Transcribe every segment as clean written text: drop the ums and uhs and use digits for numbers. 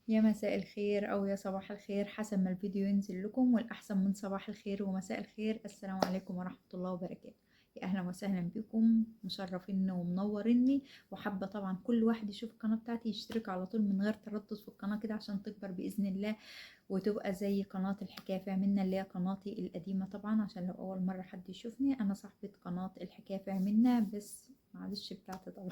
يا مساء الخير أو يا صباح الخير حسب ما الفيديو ينزل لكم، والأحسن من صباح الخير ومساء الخير. السلام عليكم ورحمة الله وبركاته. يا أهلا وسهلا بكم، مشرفيني ومنوريني. وحابة طبعا كل واحد يشوف القناة بتاعتي يشترك على طول من غير تردد في القناة كده عشان تكبر بإذن الله، وتبقى زي قناة الحكاية فيها منا اللي هي قناتي القديمة طبعا. عشان لو أول مرة حد يشوفني، أنا صاحبة قناة الحكاية فيها منا، بس معلش بتاعتي طبعا.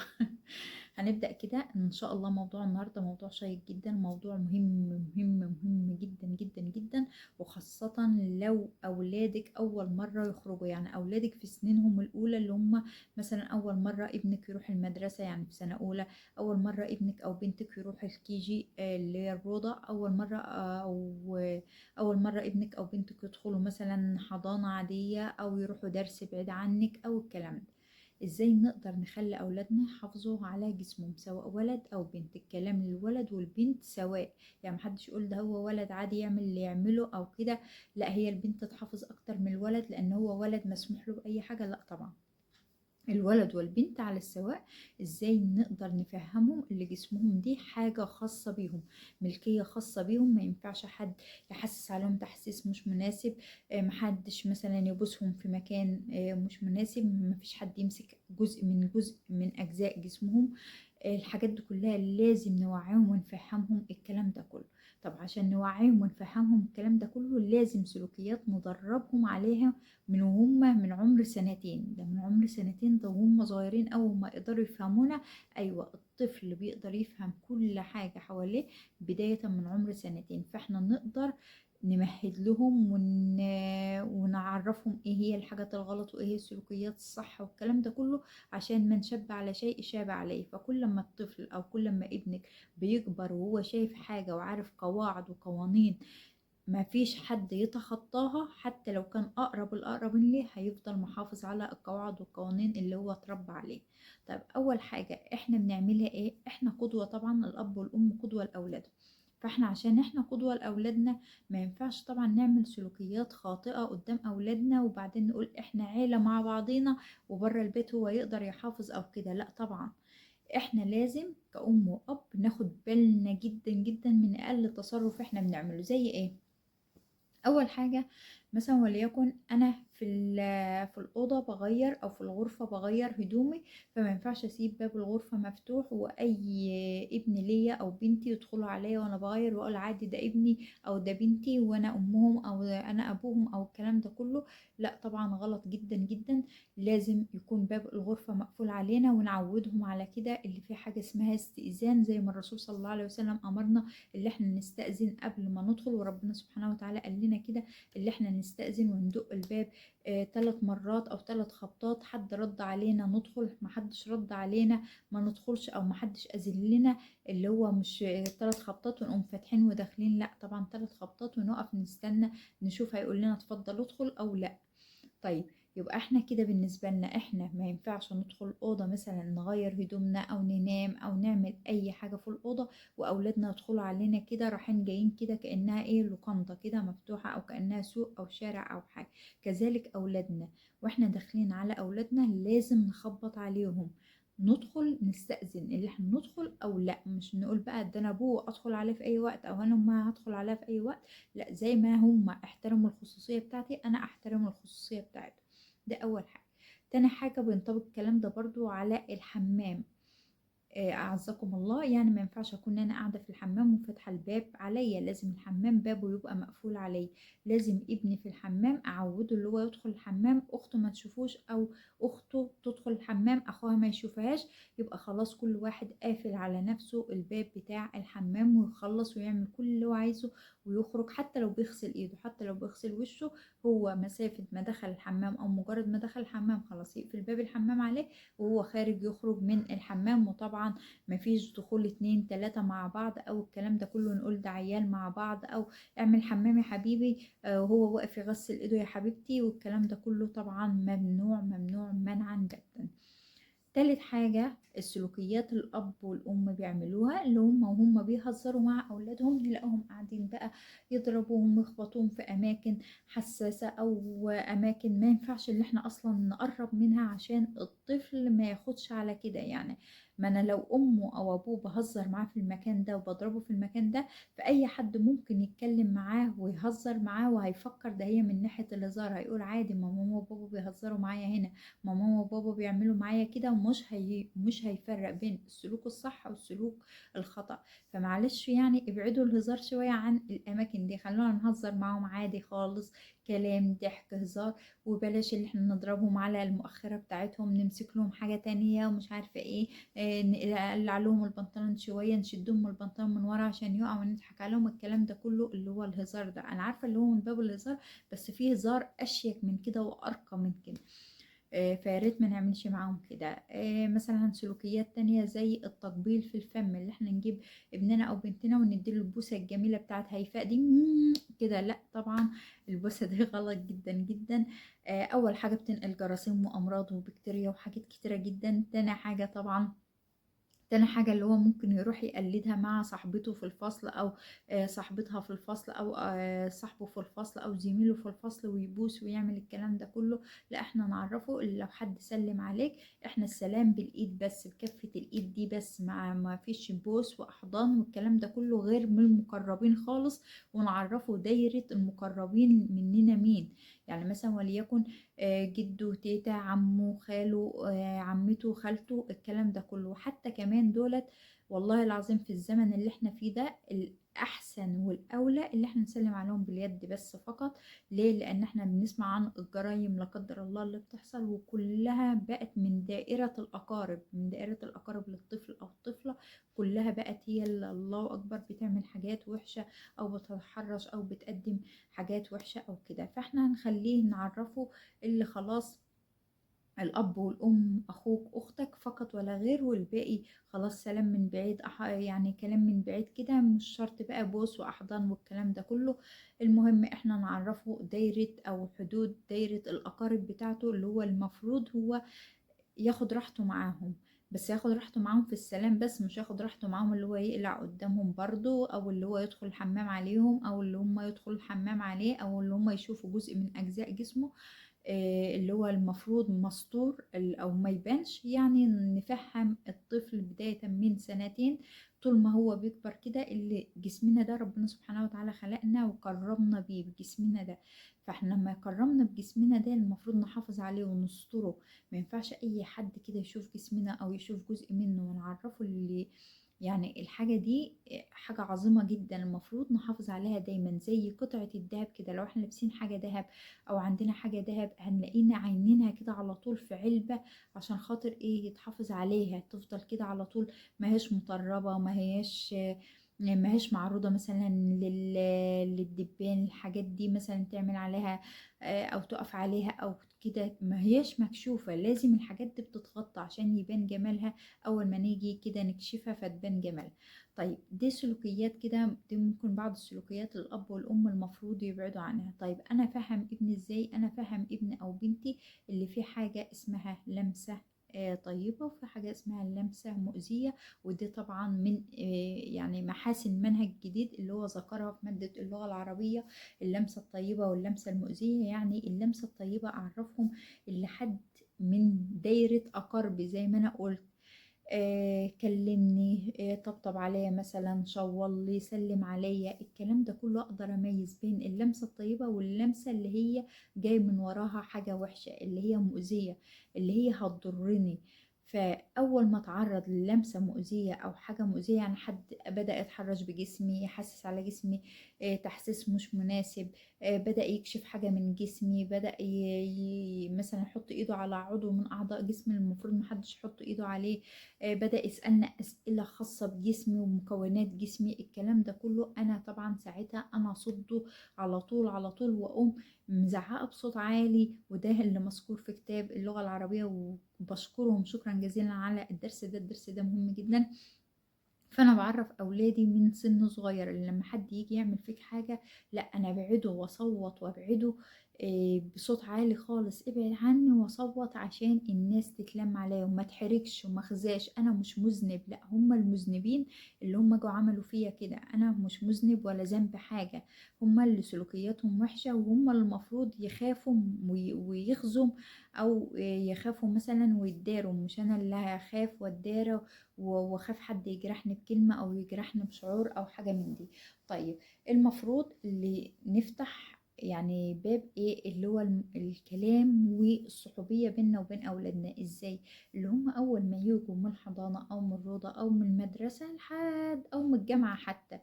هنبدأ كده إن شاء الله. موضوع النهاردة موضوع شيق جدا، موضوع مهم جدا جدا جدا، وخاصة لو أولادك أول مرة يخرجوا، يعني أولادك في سنينهم الأولى، اللي هم مثلا أول مرة ابنك يروح المدرسة يعني في سنة أولى، أول مرة ابنك أو بنتك يروح الكيجي اللي هي الروضة، أول مرة أول مرة ابنك أو بنتك يدخلوا مثلا حضانة عادية أو يروحوا درس بعيد عنك أو الكلام ده. ازاي نقدر نخلي اولادنا يحافظوا على جسمهم سواء ولد او بنت؟ الكلام للولد والبنت سواء، يعني محدش يقول ده هو ولد عادي يعمل اللي يعمله او كده، لا هي البنت تحافظ اكتر من الولد لان هو ولد مسموح له باي حاجة، لا طبعا الولد والبنت على السواء. ازاي نقدر نفهمهم اللي جسمهم دي حاجة خاصة بيهم، ملكية خاصة بيهم، ما ينفعش حد يحسس عليهم تحسيس مش مناسب. محدش مثلا يبوسهم في مكان مش مناسب، مفيش حد يمسك جزء من أجزاء جسمهم. الحاجات دي كلها لازم نوعيهم ونفهمهم الكلام ده كله. طب عشان نوعيهم ونفهمهم الكلام ده كله لازم سلوكيات ندربهم عليها من عمر سنتين. ده من عمر سنتين، ده وهم صغيرين أول ما يقدروا يفهمونا. أيوة، الطفل بيقدر يفهم كل حاجة حواليه بداية من عمر سنتين، فاحنا نقدر نمهد لهم ونعرفهم ايه هي الحاجات الغلط وايه هي السلوكيات الصح والكلام ده كله، عشان من شب على شيء شاب عليه. فكل ما الطفل او كل ما ابنك بيكبر وهو شايف حاجة وعارف قواعد وقوانين ما فيش حد يتخطاها، حتى لو كان الأقرب ليه هيفضل محافظ على القواعد والقوانين اللي هو اتربى عليه. طيب أول حاجة احنا بنعملها ايه؟ احنا قدوة طبعا، الأب والأم قدوة لأولادهم. فاحنا عشان احنا قدوة لأولادنا ما ينفعش طبعا نعمل سلوكيات خاطئة قدام أولادنا وبعدين نقول احنا عيلة مع بعضينا وبره البيت هو يقدر يحافظ أو كده، لا طبعا. احنا لازم كأم وأب ناخد بالنا جدا جدا من أقل تصرف احنا بنعمله. زي ايه؟ اول حاجه مثلا وليكن انا في الاوضه بغير او في الغرفه بغير هدومي، فما ينفعش اسيب باب الغرفه مفتوح واي ابن ليا او بنتي يدخلوا عليا وانا بغير واقول عادي ده ابني او ده بنتي وانا امهم او انا ابوهم او الكلام ده كله. لا طبعا غلط جدا جدا. لازم يكون باب الغرفه مقفول علينا ونعودهم على كده، اللي في حاجه اسمها استئذان زي ما الرسول صلى الله عليه وسلم امرنا اللي احنا نستأذن قبل ما ندخل، وربنا سبحانه وتعالى قال لنا كده اللي احنا نستأذن وندق الباب 3 مرات او 3 خبطات. حد رد علينا ندخل، محدش رد علينا ما ندخلش، او محدش أذن لنا اللي هو مش 3 خبطات ونقوم فاتحين وداخلين، لا طبعا 3 خبطات ونقف نستنى نشوف هيقول لنا اتفضل ادخل او لا. طيب يبقى احنا كده بالنسبة لنا احنا ما ينفعش ندخل الأوضة مثلا نغير هدومنا أو ننام أو نعمل أي حاجة في الأوضة وأولادنا يدخلوا علينا كده رايحين جايين كده كأنها ايه لوكاندا كده مفتوحة أو كأنها سوق أو شارع أو حاجة. كذلك أولادنا واحنا داخلين على أولادنا لازم نخبط عليهم، ندخل نستأذن اللي احنا ندخل او لا، مش نقول بقى ده انا ابوه ادخل عليه في اي وقت او انا ما هدخل عليه في اي وقت. لا، زي ما هم احترموا الخصوصية بتاعتي انا احترم الخصوصية بتاعتهم. ده اول حاجة. تاني حاجة بينطبق الكلام ده برضو على الحمام. أعزكم الله، يعني ما ينفعش أكون أنا قاعدة في الحمام وفاتحة الباب عليا، لازم الحمام بابه يبقى مقفول عليا. لازم ابني في الحمام أعوده اللي هو يدخل الحمام أخته ما تشوفوش، أو أخته تدخل الحمام أخوها ما يشوفهاش. يبقى خلاص كل واحد قافل على نفسه الباب بتاع الحمام ويخلص ويعمل كل اللي هو عايزه ويخرج، حتى لو بيغسل إيده حتى لو بيغسل وشه، هو مسافة ما دخل الحمام أو مجرد ما دخل الحمام خلاص يقفل باب الحمام عليه وهو خارج يخرج من الحمام. وطبعا مفيش دخول 2 3 مع بعض او الكلام ده كله نقول ده عيال مع بعض او اعمل حمام يا حبيبي وهو واقف يغسل ايده يا حبيبتي والكلام ده كله طبعا ممنوع ممنوع منعا باتا. تالت حاجة السلوكيات الأب والأم بيعملوها اللي وهم بيهزروا مع أولادهم نلاقيهم قاعدين بقى يضربوهم ويخبطوهم في أماكن حساسة أو أماكن ما ينفعش اللي احنا أصلا نقرب منها عشان الطفل ما ياخدش على كده. يعني ما انا لو امه او ابوه بهزر معاه في المكان ده وبضربه في المكان ده، فاي حد ممكن يتكلم معاه ويهزر معاه وهيفكر ده هي من ناحية الهزار، هيقول عادي ما ماما وبابا بيهزروا معايا هنا، ما ماما وبابا بيعملوا معايا كده، مش هيفرق بين السلوك الصح والسلوك الخطأ. فمعلش يعني ابعدوا الهزار شوية عن الأماكن دي، خلونا نهزر معاهم عادي خالص، كلام ضحك هزار، وبلاش اللي احنا نضربهم على المؤخرة بتاعتهم، نمسك لهم حاجة تانية ومش عارفة ايه، نقلع لهم البنطلون شوية، نشدهم البنطلون من ورا عشان يقعوا ونضحك عليهم، الكلام ده كله اللي هو الهزار ده انا عارفة اللي هو من باب الهزار، بس فيه هزار اشيك من كده وارقى من كده. فياريت ما نعملش معاهم كده. مثلا سلوكيات تانية زي التقبيل في الفم، اللي احنا نجيب ابننا او بنتنا ونديله البوسة الجميلة بتاعت هيفاء دي كده، لا طبعا البوسة دي غلط جدا جدا. اول حاجة بتنقل جراثيم وامراض وبكتيريا وحاجات كتيرة جدا. تاني حاجة اللي هو ممكن يروح يقلدها مع صاحبته في الفصل، أو صاحبتها في الفصل، أو صاحبه في الفصل، أو زميله في الفصل، ويبوس ويعمل الكلام ده كله. لا احنا نعرفه اللي لو حد سلم عليك، احنا السلام بالإيد بس، بكفة الإيد دي بس، مع ما فيش بوس وأحضان والكلام ده كله غير من المقربين خالص. ونعرفه دايرة المقربين مننا مين، يعني مثلا وليكن جده، تيتا، عمه، خاله، عمته، خالته، الكلام ده كله. حتى كمان دولت والله العظيم في الزمن اللي احنا فيه ده الأحسن والأولى اللي احنا نسلم عليهم باليد بس فقط. ليه؟ لأن احنا بنسمع عن الجرائم لا قدر الله اللي بتحصل، وكلها بقت من دائرة الأقارب، من دائرة الأقارب للطفل أو الطفلة، كلها بقت هي اللي الله أكبر بتعمل حاجات وحشة، أو بتتحرش، أو بتقدم حاجات وحشة أو كده. فاحنا هنخليه نعرفه اللي خلاص الأب والأم، أخوك، أختك فقط ولا غير، والباقي خلاص سلام من بعيد، يعني كلام من بعيد كده، مش شرط بقى بوس وأحضان والكلام ده كله. المهم احنا نعرفه دايرة أو حدود دايرة الأقارب بتاعته، اللي هو المفروض هو ياخد راحته معاهم، بس ياخد راحته معاهم في السلام بس، مش ياخد راحته معاهم اللي هو يقلع قدامهم برضو، او اللي هو يدخل الحمام عليهم، او اللي هم يدخلوا الحمام عليه، او اللي هم يشوفوا جزء من اجزاء جسمه اللي هو المفروض مستور او ما يبانش. يعني نفهم الطفل بداية من سنتين، طول ما هو بيكبر كده، اللي جسمنا ده ربنا سبحانه وتعالى خلقنا وكرمنا بيه بجسمنا ده، فاحنا لما كرمنا بجسمنا ده المفروض نحافظ عليه ونستره. ما ينفعش اي حد كده يشوف جسمنا او يشوف جزء منه ونعرفه اللي يعني الحاجة دي حاجة عظيمة جدا، المفروض نحافظ عليها دايما زي قطعة الذهب كده. لو احنا لابسين حاجة ذهب او عندنا حاجة ذهب، هنلاقينا عينينها كده على طول في علبة، عشان خاطر ايه؟ يتحافظ عليها، تفضل كده على طول، ما هيش مطربة، ما هيش معروضة مثلا للدبان، الحاجات دي مثلا تعمل عليها او تقف عليها او كده، ما هيش مكشوفة. لازم الحاجات دي بتتغطى عشان يبان جمالها، اول ما نيجي كده نكشفها فتبان جمالها. طيب دي سلوكيات كده، دي ممكن بعض السلوكيات الأب والأم المفروض يبعدوا عنها. طيب أنا فهم ابني إزاي؟ أنا فهم ابني أو بنتي اللي في حاجة اسمها لمسة طيبة، وفي حاجة اسمها لمسة مؤذية. ودي طبعا من يعني محاسن منهج جديد اللي هو ذكرها في مادة اللغة العربية، اللمسة الطيبة واللمسة المؤذية. يعني اللمسة الطيبة أعرفهم اللي حد من دايرة أقربي زي ما أنا قلت، كلمني، طبطب عليا مثلا، شاور لي، سلم عليا، الكلام ده كله اقدر اميز بين اللمسه الطيبه واللمسه اللي هي جاي من وراها حاجه وحشه، اللي هي مؤذيه، اللي هي هتضرني. فاول ما اتعرض للمسه مؤذيه او حاجه مؤذيه، يعني حد بدا يتحرش بجسمي، يحسس على جسمي تحسيس مش مناسب، بدا يكشف حاجه من جسمي، بدا مثلا يحط ايده على عضو من اعضاء جسمي المفروض محدش يحط ايده عليه، بدأ يسألنا أسئلة خاصة بجسمي ومكونات جسمي، الكلام ده كله أنا طبعا ساعتها أنا أصده على طول على طول، وأقوم مزعقة بصوت عالي. وده اللي مذكور في كتاب اللغة العربية، وبشكرهم شكرا جزيلا على الدرس ده، الدرس ده مهم جدا. فانا بعرف اولادي من سن صغير اللي لما حد يجي يعمل فيك حاجه، لا انا ابعده واصوت وابعده بصوت عالي خالص، ابعد عني واصوت عشان الناس تتلم عليا وما تحرجش وما خزاش. انا مش مذنب، لا هم المذنبين اللي هم جو عملوا فيا كده. انا مش مذنب ولا ذنب حاجة، هم اللي سلوكياتهم وحشة، وهم اللي المفروض يخافوا ويخزوا، او يخافوا مثلا ويتداروا. مش انا اللي هخاف واتدارى واخاف حد يجرحني بكلمة او يجرحني بشعور او حاجة من دي. طيب، المفروض اللي نفتح يعني باب ايه اللي هو الكلام والصحوبية بيننا وبين اولادنا ازاي. اللي هم اول ما يجوا من الحضانة او من الروضة او من المدرسة لحد او من الجامعة حتى،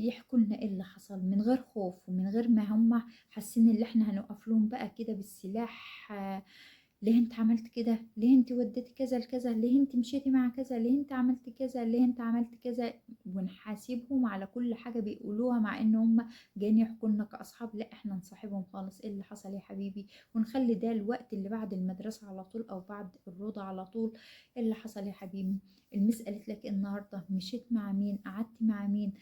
يحكوا لنا ايه اللي حصل من غير خوف ومن غير ما هم حاسين ان احنا هنوقف لهم بقى كده بالسلاح. ليه انت عملت كده؟ ليه انت وديتي كذا لكذا؟ ليه انت مشيتي مع كذا؟ ليه انت عملت كذا؟ ليه انت عملت كذا؟ ونحاسبهم على كل حاجة بيقولوها، مع ان هم جايين يحكوا لنا كأصحاب. لا، احنا نصاحبهم خالص، ايه اللي حصل يا حبيبي؟ ونخلي ده الوقت اللي بعد المدرسة على طول او بعد الروضة على طول. ايه اللي حصل يا حبيبي؟ المس قالت لك النهارده مشيت مع مين؟ قعدت مع مين؟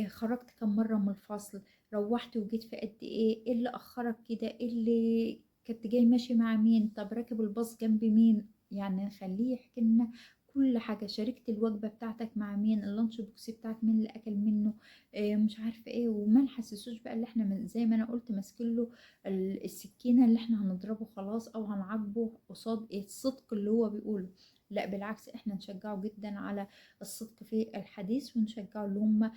خرجت كم مرة من الفصل؟ روحت وجيت في قد ايه؟ ايه اللي اخرك كده؟ ايه اللي كنت جاي ماشي مع مين؟ طب راكب الباص جنب مين؟ يعني نخليه يحكي لنا كل حاجة. شاركت الوجبة بتاعتك مع مين؟ اللانش بوكس بتاعك مين اللي أكل منه؟ مش عارفة ايه. وما نحسسوش بقى اللي احنا زي ما انا قلت ماسكين له السكينة اللي احنا هنضربه خلاص او هنعاقبه قصاد ايه الصدق اللي هو بيقوله. لا بالعكس، احنا نشجعه جدا على الصدق في الحديث، ونشجعه اللي هم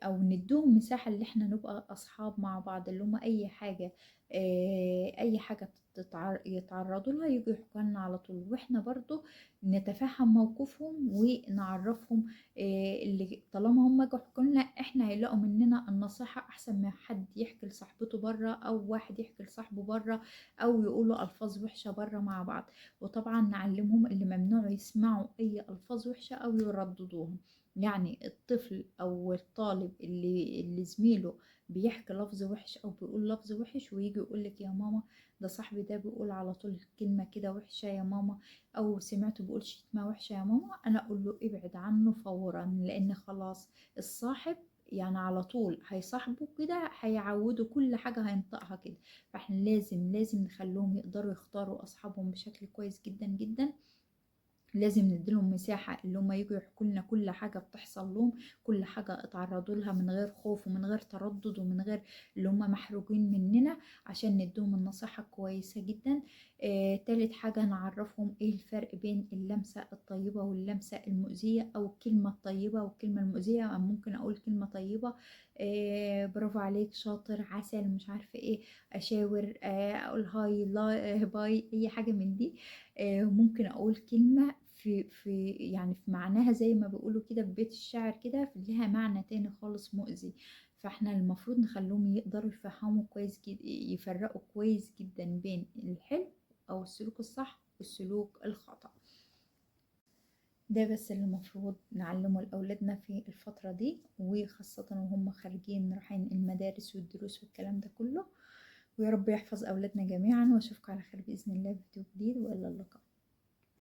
او ندوهم مساحة اللي احنا نبقى اصحاب مع بعض. اللي هم اي حاجة، اي حاجة يتعرضوا لها يجوا يحكوا لنا على طول، واحنا برضو نتفهم موقفهم ونعرفهم. اللي طالما هم جوا يحكوا لنا، احنا هيلاقوا مننا النصيحة احسن ما حد يحكي لصاحبته بره او واحد يحكي لصاحبه بره، او يقولوا الفاظ وحشة بره مع بعض. وطبعا نعلمهم اللي ممنوع يسمعوا اي الفاظ وحشة او يرددوهم. يعني الطفل او الطالب اللي زميله بيحكي لفظ وحش او بيقول لفظ وحش ويجي يقول لك يا ماما ده صاحبي ده بيقول على طول كلمة كده وحشة يا ماما، او سمعته بيقول شتيمة وحشة يا ماما، انا اقول له ابعد عنه فورا. لان خلاص الصاحب يعني على طول هيصاحبه كده، هيعودوا كل حاجة هينطقها كده. فاحنا لازم نخليهم يقدروا يختاروا اصحابهم بشكل كويس جدا جدا. لازم نديلهم مساحة اللي هم يجوا يحكوا لنا كل حاجة بتحصل لهم، كل حاجة اتعرضوا لها من غير خوف ومن غير تردد ومن غير اللي هم محروجين مننا، عشان نديهم النصيحة كويسة جدا. تالت حاجة نعرفهم ايه الفرق بين اللمسة الطيبة واللمسة المؤذية، او الكلمة الطيبة والكلمة المؤذية. ممكن اقول كلمة طيبة، برافو عليك، شاطر، عسل، مش عارفة ايه، اشاور، اقول هاي، لا، باي، اي حاجة من دي. ممكن اقول كلمة في يعني في معناها زي ما بيقولوا كده في بيت الشعر كده، لها معنى تاني خالص مؤذي. فاحنا المفروض نخليهم يقدروا يفهموا كويس جدا، يفرقوا كويس جدا بين الحلم او السلوك الصح والسلوك الخطأ. ده بس اللي المفروض نعلمه لأولادنا في الفترة دي، وخاصة وهم خارجين رايحين المدارس والدروس والكلام ده كله. ويا رب يحفظ أولادنا جميعا، وأشوفكم على خير بإذن الله في فيديو جديد، وإلى اللقاء.